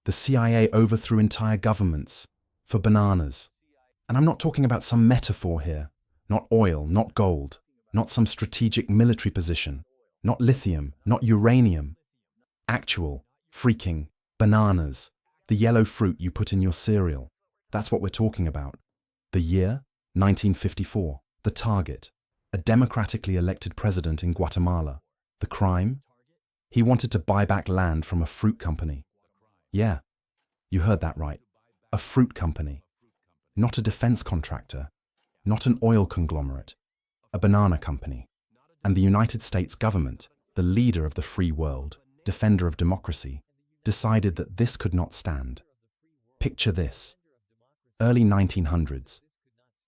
The CIA overthrew entire governments for bananas. And I'm not talking about some metaphor here. Not oil, not gold, not some strategic military position, not lithium, not uranium. Actual, freaking bananas. The yellow fruit you put in your cereal. That's what we're talking about. The year? 1954. The target? A democratically elected president in Guatemala. The crime? He wanted to buy back land from a fruit company. Yeah, you heard that right. A fruit company. Not a defense contractor. Not an oil conglomerate. A banana company. And the United States government, the leader of the free world, defender of democracy, decided that this could not stand. Picture this. Early 1900s.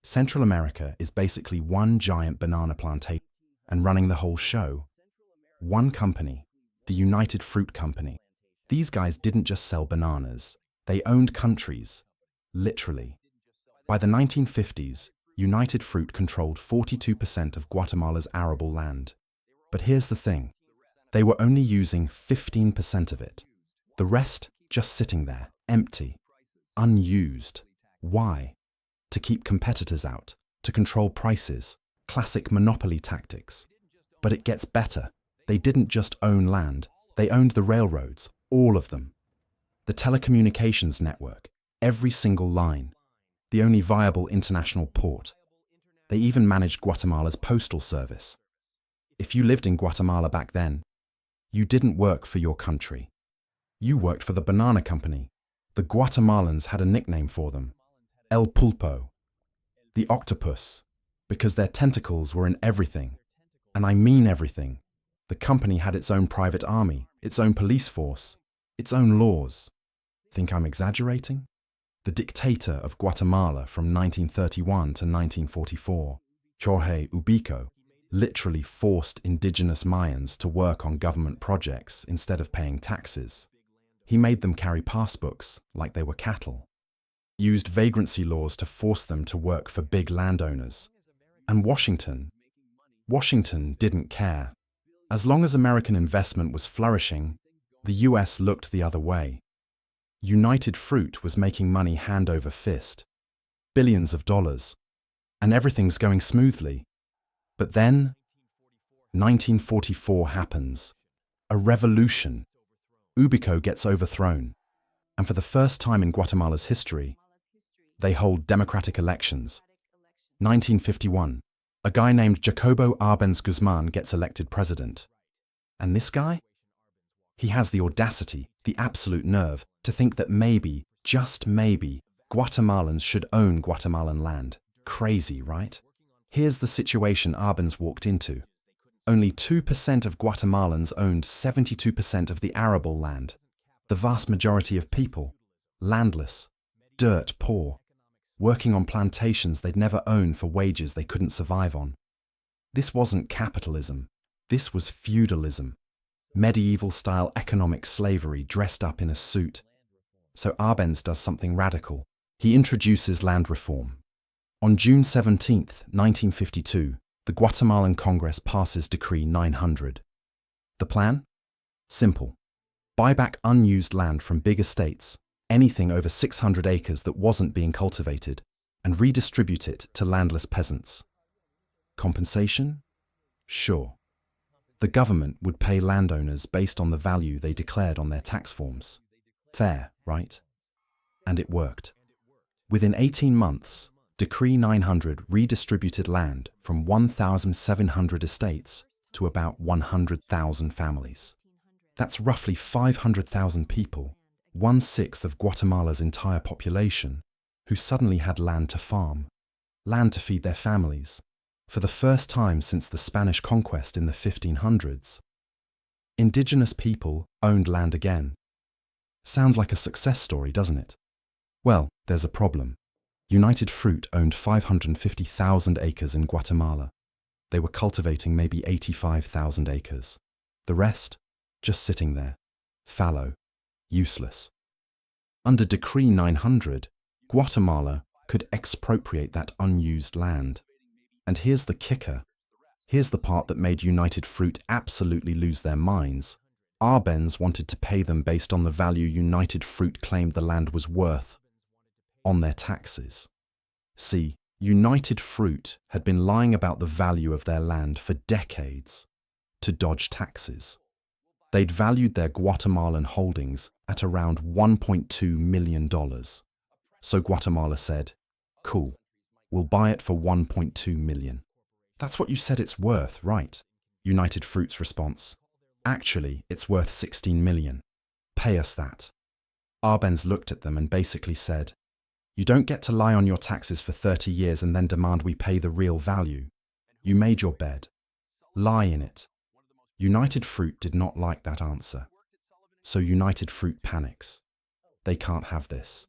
Central America is basically one giant banana plantation, and running the whole show. One company, the United Fruit Company. These guys didn't just sell bananas, they owned countries, literally. By the 1950s, United Fruit controlled 42% of Guatemala's arable land. But here's the thing, they were only using 15% of it. The rest just sitting there, empty, unused. Why? To keep competitors out, to control prices, classic monopoly tactics. But it gets better. They didn't just own land, they owned the railroads, all of them. The telecommunications network, every single line, the only viable international port. They even managed Guatemala's postal service. If you lived in Guatemala back then, you didn't work for your country. You worked for the banana company. The Guatemalans had a nickname for them. El Pulpo, the octopus, because their tentacles were in everything. And I mean everything. The company had its own private army, its own police force, its own laws. Think I'm exaggerating? The dictator of Guatemala from 1931 to 1944, Jorge Ubico, literally forced indigenous Mayans to work on government projects instead of paying taxes. He made them carry passbooks like they were cattle. Used vagrancy laws to force them to work for big landowners. And Washington didn't care. As long as American investment was flourishing, the US looked the other way. United Fruit was making money hand over fist. Billions of dollars. And everything's going smoothly. But then, 1944 happens. A revolution. Ubico gets overthrown. And for the first time in Guatemala's history, they hold democratic elections. 1951, a guy named Jacobo Arbenz Guzman gets elected president. And this guy? He has the audacity, the absolute nerve, to think that maybe, just maybe, Guatemalans should own Guatemalan land. Crazy, right? Here's the situation Arbenz walked into. Only 2% of Guatemalans owned 72% of the arable land. The vast majority of people, landless, dirt poor, working on plantations they'd never own for wages they couldn't survive on. This wasn't capitalism. This was feudalism. Medieval-style economic slavery dressed up in a suit. So Arbenz does something radical. He introduces land reform. On June 17, 1952, the Guatemalan Congress passes Decree 900. The plan? Simple. Buy back unused land from big estates, anything over 600 acres that wasn't being cultivated, and redistribute it to landless peasants. Compensation? Sure. The government would pay landowners based on the value they declared on their tax forms. Fair, right? And it worked. Within 18 months, Decree 900 redistributed land from 1,700 estates to about 100,000 families. That's roughly 500,000 people, 1/6 of Guatemala's entire population, who suddenly had land to farm, land to feed their families, for the first time since the Spanish conquest in the 1500s. Indigenous people owned land again. Sounds like a success story, doesn't it? Well, there's a problem. United Fruit owned 550,000 acres in Guatemala. They were cultivating maybe 85,000 acres. The rest, just sitting there, fallow, useless. Under Decree 900, Guatemala could expropriate that unused land. And here's the kicker. Here's the part that made United Fruit absolutely lose their minds. Arbenz wanted to pay them based on the value United Fruit claimed the land was worth, on their taxes. See, United Fruit had been lying about the value of their land for decades to dodge taxes. They'd valued their Guatemalan holdings at around $1.2 million. So Guatemala said, "Cool, we'll buy it for $1.2 million. That's what you said it's worth, right?" United Fruit's response, "Actually, it's worth $16 million. Pay us that." Arbenz looked at them and basically said, "You don't get to lie on your taxes for 30 years and then demand we pay the real value. You made your bed. Lie in it." United Fruit did not like that answer. So United Fruit panics. They can't have this.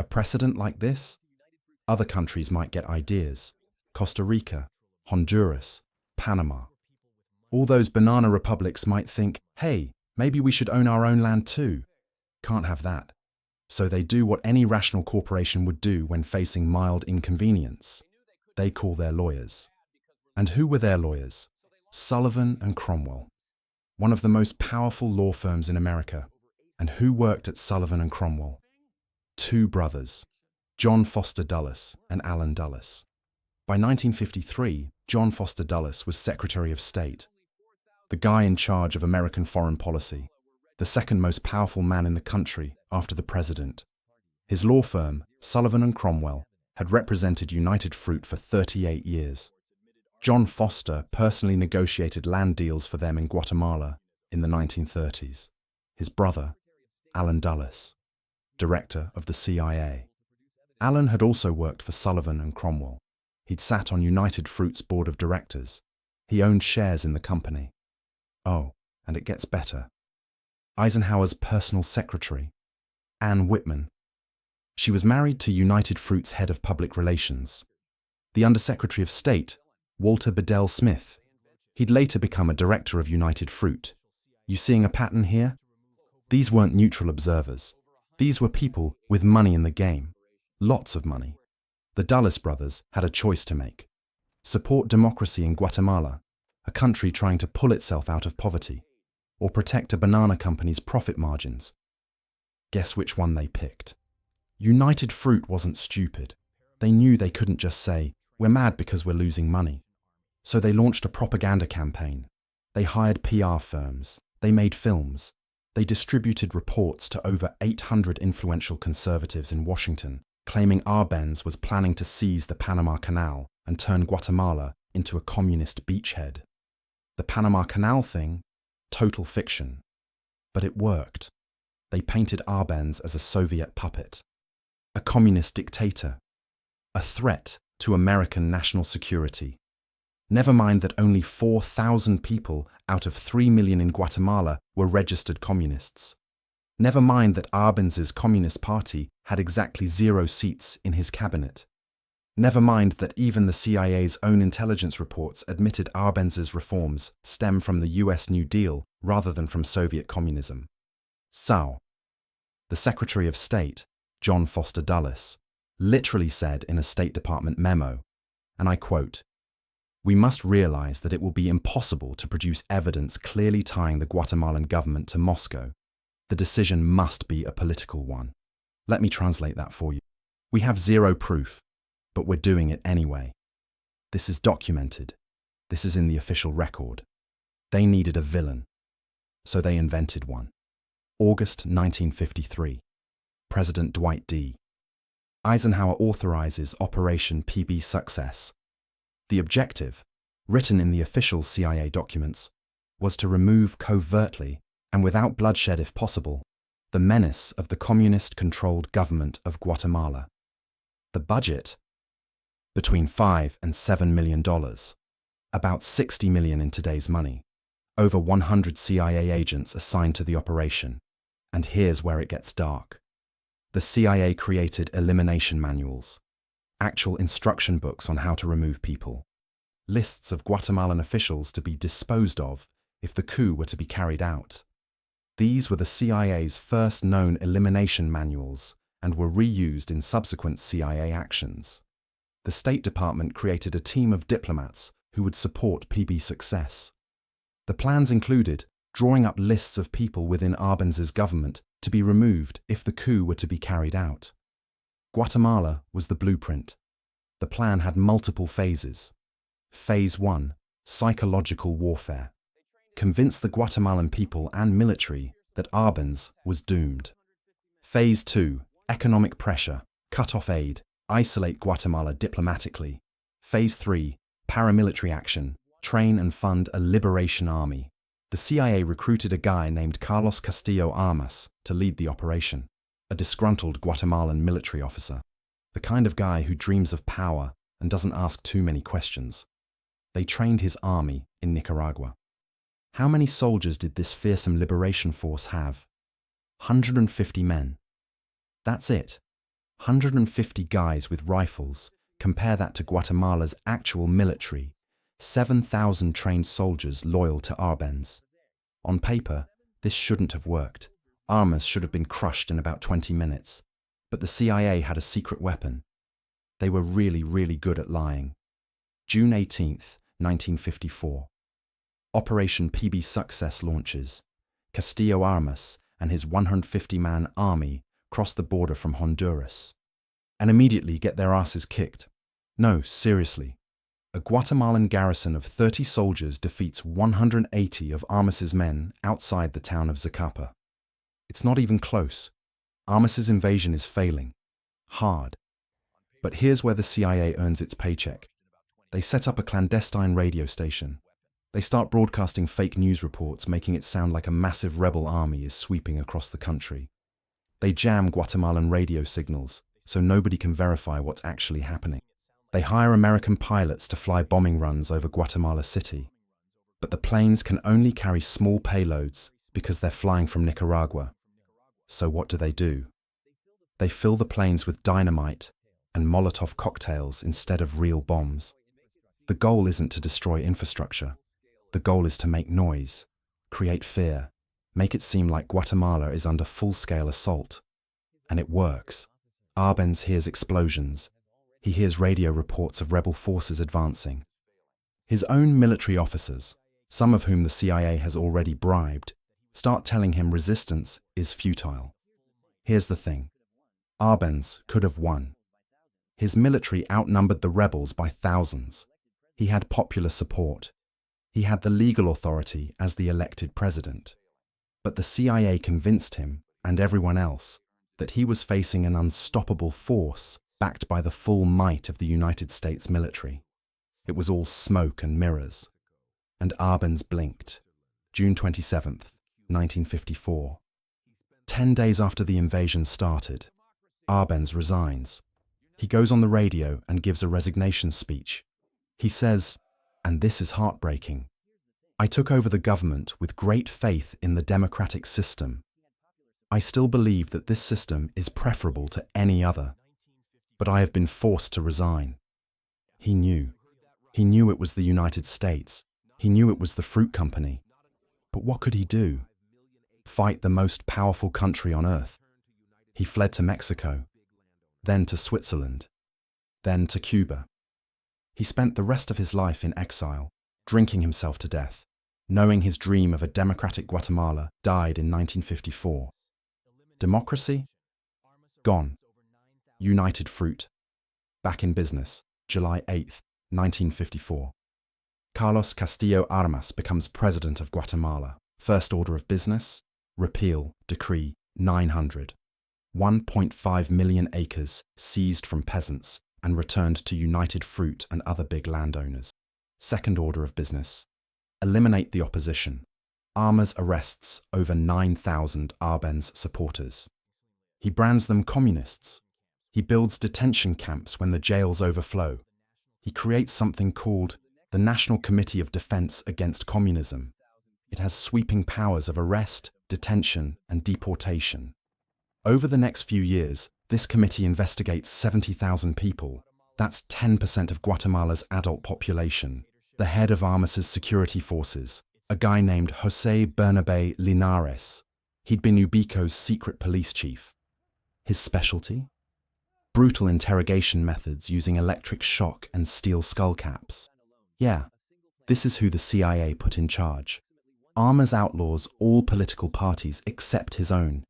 A precedent like this? Other countries might get ideas. Costa Rica, Honduras, Panama. All those banana republics might think, hey, maybe we should own our own land too. Can't have that. So they do what any rational corporation would do when facing mild inconvenience. They call their lawyers. And who were their lawyers? Sullivan and Cromwell, one of the most powerful law firms in America. And who worked at Sullivan and Cromwell? Two brothers, John Foster Dulles and Allen Dulles. By 1953, John Foster Dulles was Secretary of State, the guy in charge of American foreign policy, the second most powerful man in the country after the president. His law firm, Sullivan and Cromwell, had represented United Fruit for 38 years. John Foster personally negotiated land deals for them in Guatemala in the 1930s. His brother, Allen Dulles, director of the CIA. Allen had also worked for Sullivan and Cromwell. He'd sat on United Fruit's board of directors. He owned shares in the company. Oh, and it gets better. Eisenhower's personal secretary, Ann Whitman. She was married to United Fruit's head of public relations, the Undersecretary of State, Walter Bedell Smith. He'd later become a director of United Fruit. You seeing a pattern here? These weren't neutral observers. These were people with money in the game. Lots of money. The Dulles brothers had a choice to make. Support democracy in Guatemala, a country trying to pull itself out of poverty, or protect a banana company's profit margins. Guess which one they picked? United Fruit wasn't stupid. They knew they couldn't just say, "We're mad because we're losing money." So they launched a propaganda campaign. They hired PR firms. They made films. They distributed reports to over 800 influential conservatives in Washington, claiming Arbenz was planning to seize the Panama Canal and turn Guatemala into a communist beachhead. The Panama Canal thing? Total fiction. But it worked. They painted Arbenz as a Soviet puppet, a communist dictator, a threat to American national security. Never mind that only 4,000 people out of 3 million in Guatemala were registered communists. Never mind that Arbenz's Communist Party had exactly 0 seats in his cabinet. Never mind that even the CIA's own intelligence reports admitted Arbenz's reforms stem from the US New Deal rather than from Soviet communism. So, the Secretary of State, John Foster Dulles, literally said in a State Department memo, and I quote, "We must realize that it will be impossible to produce evidence clearly tying the Guatemalan government to Moscow. The decision must be a political one." Let me translate that for you. We have 0 proof, but we're doing it anyway. This is documented. This is in the official record. They needed a villain, so they invented one. August 1953. President Dwight D. Eisenhower authorizes Operation PB Success. The objective, written in the official CIA documents, was to remove covertly and without bloodshed if possible the menace of the communist-controlled government of Guatemala. The budget? Between $5 and $7 million, about $60 million in today's money. Over 100 CIA agents assigned to the operation. And here's where it gets dark. The CIA created elimination manuals, actual instruction books on how to remove people, lists of Guatemalan officials to be disposed of if the coup were to be carried out. These were the CIA's first known elimination manuals and were reused in subsequent CIA actions. The State Department created a team of diplomats who would support PB Success. The plans included drawing up lists of people within Arbenz' government to be removed if the coup were to be carried out. Guatemala was the blueprint. The plan had multiple phases. Phase 1, psychological warfare. Convince the Guatemalan people and military that Arbenz was doomed. Phase 2, economic pressure. Cut off aid. Isolate Guatemala diplomatically. Phase 3, paramilitary action. Train and fund a liberation army. The CIA recruited a guy named Carlos Castillo Armas to lead the operation, a disgruntled Guatemalan military officer, the kind of guy who dreams of power and doesn't ask too many questions. They trained his army in Nicaragua. How many soldiers did this fearsome liberation force have? 150 men. That's it. 150 guys with rifles. Compare that to Guatemala's actual military. 7,000 trained soldiers loyal to Arbenz. On paper, this shouldn't have worked. Armas should have been crushed in about 20 minutes. But the CIA had a secret weapon. They were really, really good at lying. June 18th, 1954. Operation PB Success launches. Castillo Armas and his 150-man army cross the border from Honduras and immediately get their asses kicked. No, seriously. A Guatemalan garrison of 30 soldiers defeats 180 of Armas's men outside the town of Zacapa. It's not even close. Armas's invasion is failing. Hard. But here's where the CIA earns its paycheck. They set up a clandestine radio station. They start broadcasting fake news reports, making it sound like a massive rebel army is sweeping across the country. They jam Guatemalan radio signals, so nobody can verify what's actually happening. They hire American pilots to fly bombing runs over Guatemala City. But the planes can only carry small payloads because they're flying from Nicaragua. So what do? They fill the planes with dynamite and Molotov cocktails instead of real bombs. The goal isn't to destroy infrastructure. The goal is to make noise, create fear, make it seem like Guatemala is under full-scale assault. And it works. Arbenz hears explosions. He hears radio reports of rebel forces advancing. His own military officers, some of whom the CIA has already bribed, start telling him resistance is futile. Here's the thing. Arbenz could have won. His military outnumbered the rebels by thousands. He had popular support. He had the legal authority as the elected president. But the CIA convinced him, and everyone else, that he was facing an unstoppable force backed by the full might of the United States military. It was all smoke and mirrors. And Arbenz blinked. June 27th, 1954. 10 days after the invasion started, Arbenz resigns. He goes on the radio and gives a resignation speech. He says, and this is heartbreaking, "I took over the government with great faith in the democratic system. I still believe that this system is preferable to any other. But I have been forced to resign." He knew. He knew it was the United States. He knew it was the fruit company. But what could he do? Fight the most powerful country on earth. He fled to Mexico, then to Switzerland, then to Cuba. He spent the rest of his life in exile, drinking himself to death, knowing his dream of a democratic Guatemala died in 1954. Democracy? Gone. United Fruit. Back in business, July 8th, 1954. Carlos Castillo Armas becomes president of Guatemala. First order of business, repeal Decree 900. 1.5 million acres seized from peasants and returned to United Fruit and other big landowners. Second order of business, eliminate the opposition. Armas arrests over 9,000 Arbenz supporters. He brands them communists. He builds detention camps when the jails overflow. He creates something called the National Committee of Defense Against Communism. It has sweeping powers of arrest, detention, and deportation. Over the next few years, this committee investigates 70,000 people. That's 10% of Guatemala's adult population. The head of Armas's security forces, a guy named José Bernabe Linares. He'd been Ubico's secret police chief. His specialty? Brutal interrogation methods using electric shock and steel skull caps. Yeah, this is who the CIA put in charge. Armas outlaws all political parties except his own.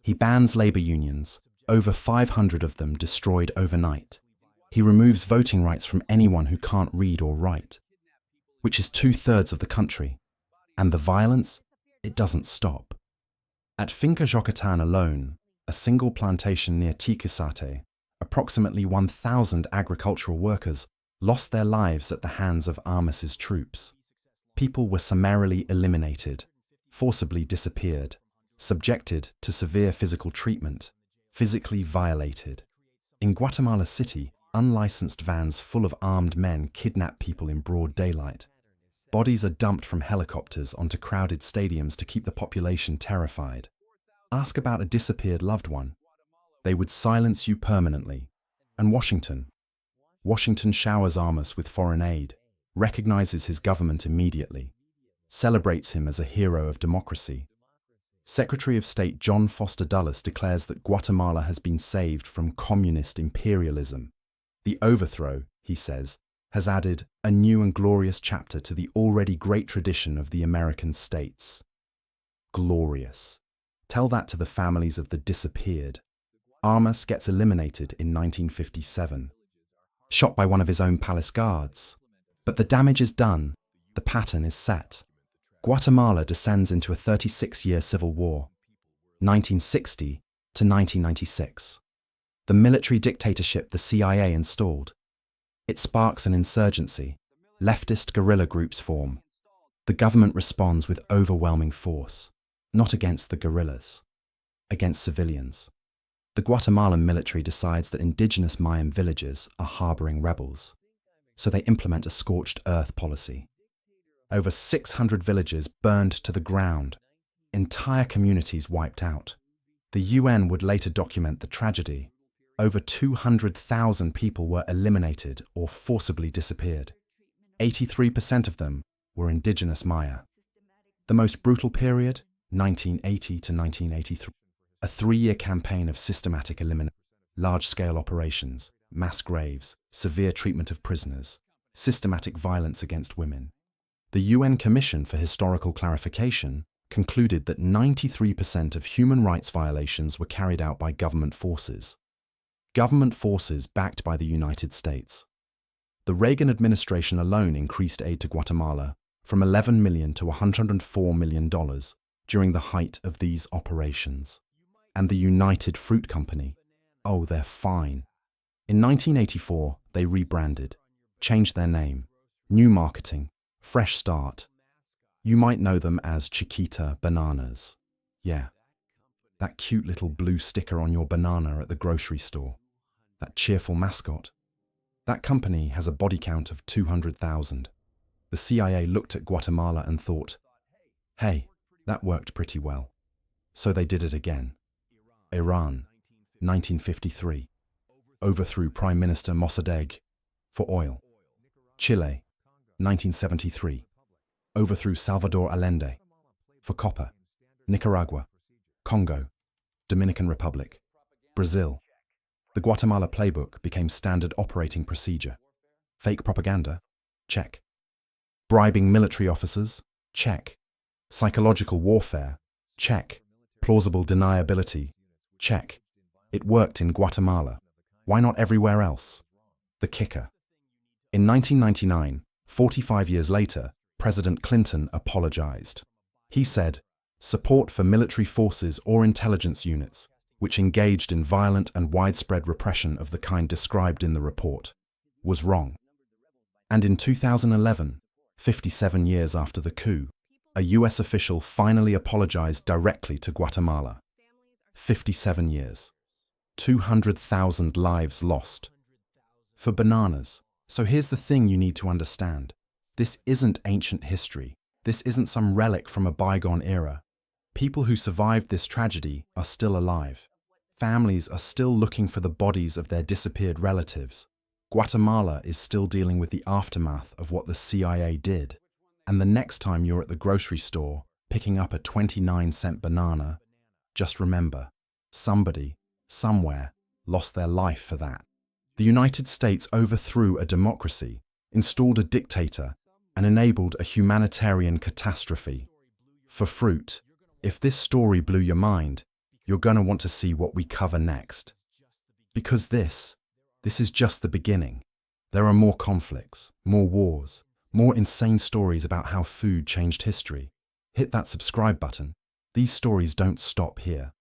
He bans labor unions, over 500 of them destroyed overnight. He removes voting rights from anyone who can't read or write, which is 2/3 of the country. And the violence? It doesn't stop. At Finca Jocatan alone, a single plantation near Tiquisate, approximately 1,000 agricultural workers lost their lives at the hands of Armas's troops. People were summarily eliminated, forcibly disappeared, subjected to severe physical treatment, physically violated. In Guatemala City, unlicensed vans full of armed men kidnap people in broad daylight. Bodies are dumped from helicopters onto crowded stadiums to keep the population terrified. Ask about a disappeared loved one. They would silence you permanently. And Washington? Washington showers Armas with foreign aid, recognizes his government immediately, celebrates him as a hero of democracy. Secretary of State John Foster Dulles declares that Guatemala has been saved from communist imperialism. The overthrow, he says, has added a new and glorious chapter to the already great tradition of the American states. Glorious. Tell that to the families of the disappeared. Armas gets eliminated in 1957, shot by one of his own palace guards. But the damage is done, the pattern is set. Guatemala descends into a 36-year civil war, 1960 to 1996. The military dictatorship the CIA installed. It sparks an insurgency. Leftist guerrilla groups form. The government responds with overwhelming force, not against the guerrillas, against civilians. The Guatemalan military decides that indigenous Mayan villages are harboring rebels, so they implement a scorched earth policy. Over 600 villages burned to the ground, entire communities wiped out. The UN would later document the tragedy. Over 200,000 people were eliminated or forcibly disappeared. 83% of them were indigenous Maya. The most brutal period, 1980 to 1983. A 3-year campaign of systematic elimination, large-scale operations, mass graves, severe treatment of prisoners, systematic violence against women. The UN Commission for Historical Clarification concluded that 93% of human rights violations were carried out by government forces. Government forces backed by the United States. The Reagan administration alone increased aid to Guatemala from $11 million to $104 million during the height of these operations. And the United Fruit Company, oh, they're fine. In 1984, they rebranded, changed their name, new marketing, fresh start. You might know them as Chiquita Bananas. Yeah, that cute little blue sticker on your banana at the grocery store. That cheerful mascot. That company has a body count of 200,000. The CIA looked at Guatemala and thought, hey, that worked pretty well. So they did it again. Iran, 1953. Overthrew Prime Minister Mossadegh for oil. Chile, 1973. Overthrew Salvador Allende for copper. Nicaragua, Congo, Dominican Republic, Brazil. The Guatemala playbook became standard operating procedure. Fake propaganda? Check. Bribing military officers? Check. Psychological warfare? Check. Plausible deniability? Check. It worked in Guatemala. Why not everywhere else? The kicker. In 1999, 45 years later, President Clinton apologized. He said, support for military forces or intelligence units which engaged in violent and widespread repression of the kind described in the report, was wrong. And in 2011, 57 years after the coup, a US official finally apologized directly to Guatemala. 57 years. 200,000 lives lost. For bananas. So here's the thing you need to understand. This isn't ancient history. This isn't some relic from a bygone era. People who survived this tragedy are still alive. Families are still looking for the bodies of their disappeared relatives. Guatemala is still dealing with the aftermath of what the CIA did. And the next time you're at the grocery store picking up a 29-cent banana, just remember, somebody, somewhere, lost their life for that. The United States overthrew a democracy, installed a dictator, and enabled a humanitarian catastrophe. For fruit, if this story blew your mind, you're gonna want to see what we cover next. Because this is just the beginning. There are more conflicts, more wars, more insane stories about how food changed history. Hit that subscribe button. These stories don't stop here.